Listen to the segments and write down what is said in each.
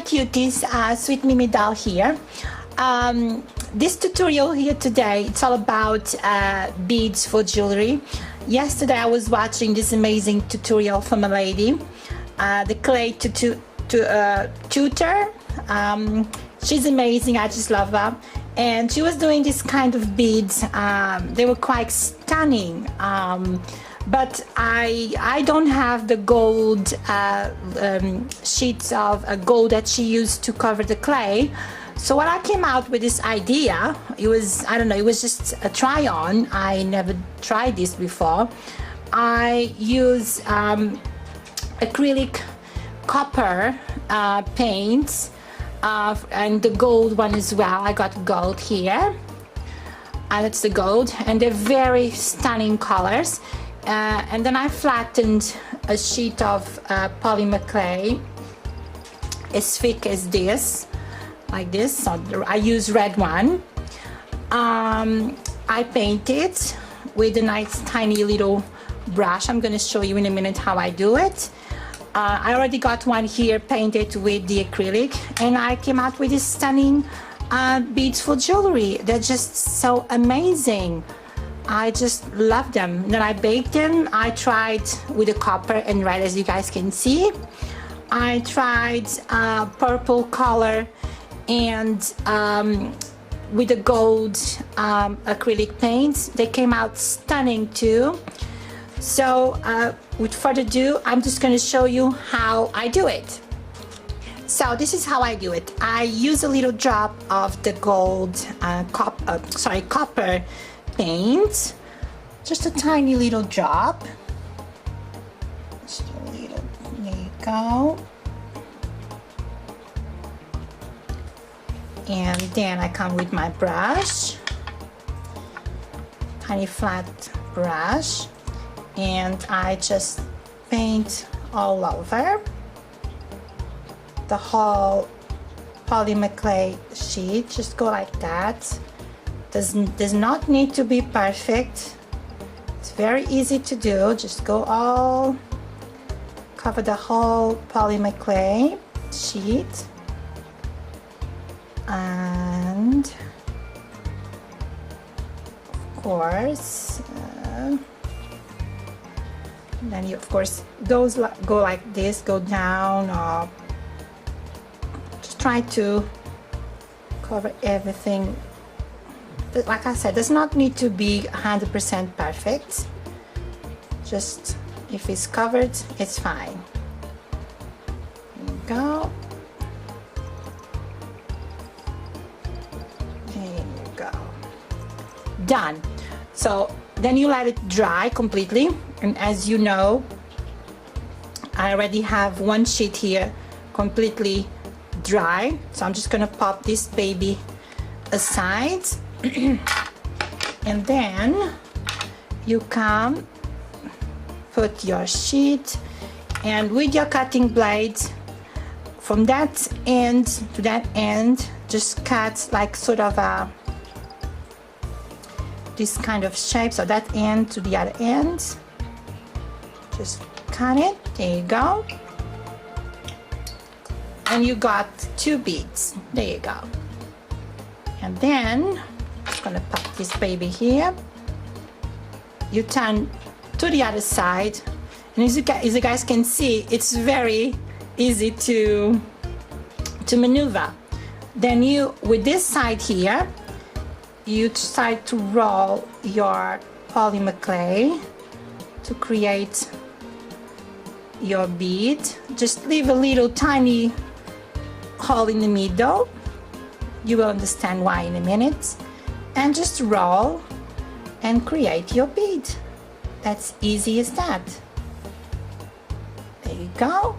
cuties, sweet Mimi doll here. This tutorial here today, it's all about beads for jewelry. Yesterday I was watching this amazing tutorial from a lady, the clay tutor. She's amazing, I just love her. And she was doing this kind of beads. They were quite stunning. But I don't have the gold sheets of gold that she used to cover the clay. So when I came out with this idea, it was, I don't know, it was just a try on. I never tried this before. I use acrylic copper paints and the gold one as well. I got gold here. That's the gold, and they're very stunning colors. And then I flattened a sheet of polymer clay as thick as this, like this. So I use red one. I painted with a nice tiny little brush. I'm going to show you in a minute how I do it. I already got one here painted with the acrylic, and I came out with these stunning beads for jewelry. They're just so amazing. I just love them. Then I baked them. I tried with the copper and red, as you guys can see. I tried purple color and with the gold acrylic paints. They came out stunning too. So with further ado, I'm just going to show you how I do it. So this is how I do it. I use a little drop of the gold copper paint, just a tiny little drop, just a little, there you go. And then I come with my brush, tiny flat brush, and I just paint all over the whole polymer clay sheet. Just go like that. Does not need to be perfect. It's very easy to do. Just go all, cover the whole polymer clay sheet, and of course then you of course go like this, go down, or just try to cover everything. Like I said, does not need to be 100% perfect. Just if it's covered, it's fine. There you go. There you go. Done. So then you let it dry completely. And as you know, I already have one sheet here completely dry. So I'm just gonna pop this baby aside. And then you come, put your sheet, and with your cutting blade, from that end to that end, just cut like sort of a this kind of shape. So that end to the other end, just cut it. There you go. And you got two beads. There you go. And then gonna pop this baby here. You turn to the other side, and as you guys can see, it's very easy to maneuver. Then you, with this side here, you start to roll your polymer clay to create your bead. Just leave a little tiny hole in the middle. You will understand why in a minute. And just roll and create your bead. That's easy as that. There you go.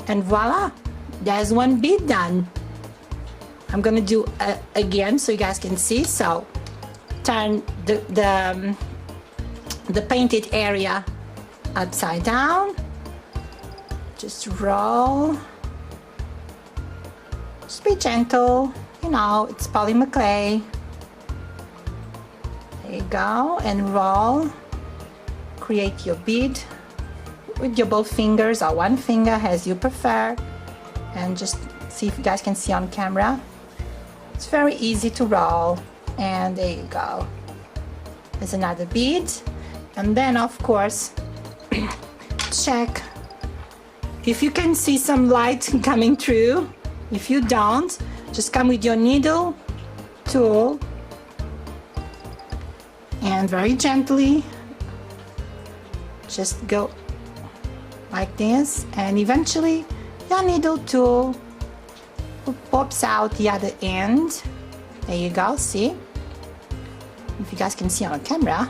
And voila, there's one bead done. I'm gonna do again so you guys can see. So turn the painted area upside down. Just roll. Just be gentle. You know, it's polymer clay. There you go, and roll. Create your bead with your both fingers or one finger as you prefer. and just see if you guys can see on camera. It's very easy to roll, and there you go. There's another bead, and then of course check if you can see some light coming through. If you don't, just come with your needle tool and very gently just go like this, and eventually your needle tool pops out the other end. There you go, see? If you guys can see on camera,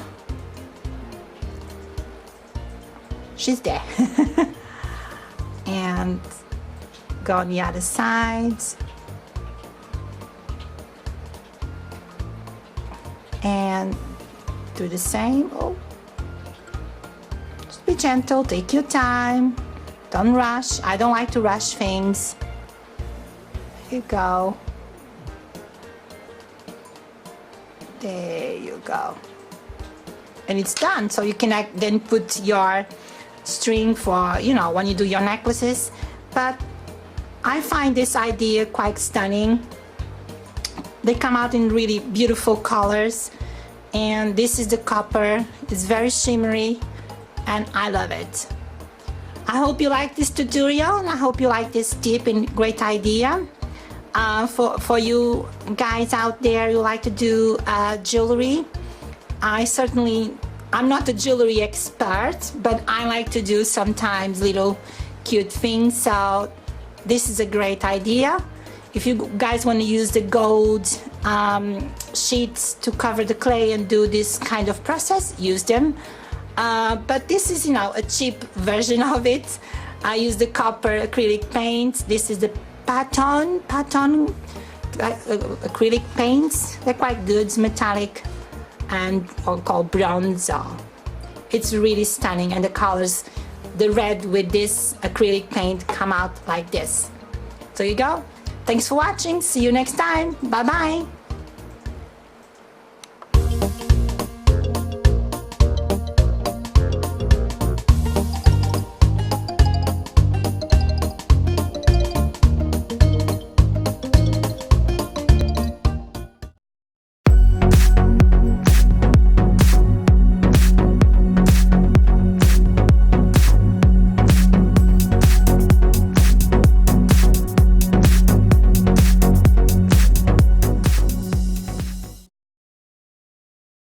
she's there. And go on the other side. And do the same. Oh. Just be gentle, take your time. Don't rush. I don't like to rush things. There you go. There you go. And it's done. So you can then put your string for, you know, when you do your necklaces. But I find this idea quite stunning. They come out in really beautiful colors, and this is the copper. It's very shimmery and I love it. I hope you like this tutorial, and I hope you like this tip and great idea. For you guys out there who like to do jewelry, I'm not a jewelry expert, but I like to do sometimes little cute things, so this is a great idea. If you guys want to use the gold sheets to cover the clay and do this kind of process, use them. But this is, you know, a cheap version of it. I use the copper acrylic paint. This is the Paton acrylic paints. They're quite good. It's metallic and called bronze. It's really stunning, and the colors, the red with this acrylic paint come out like this. So you go. Thanks for watching. See you next time. Bye bye.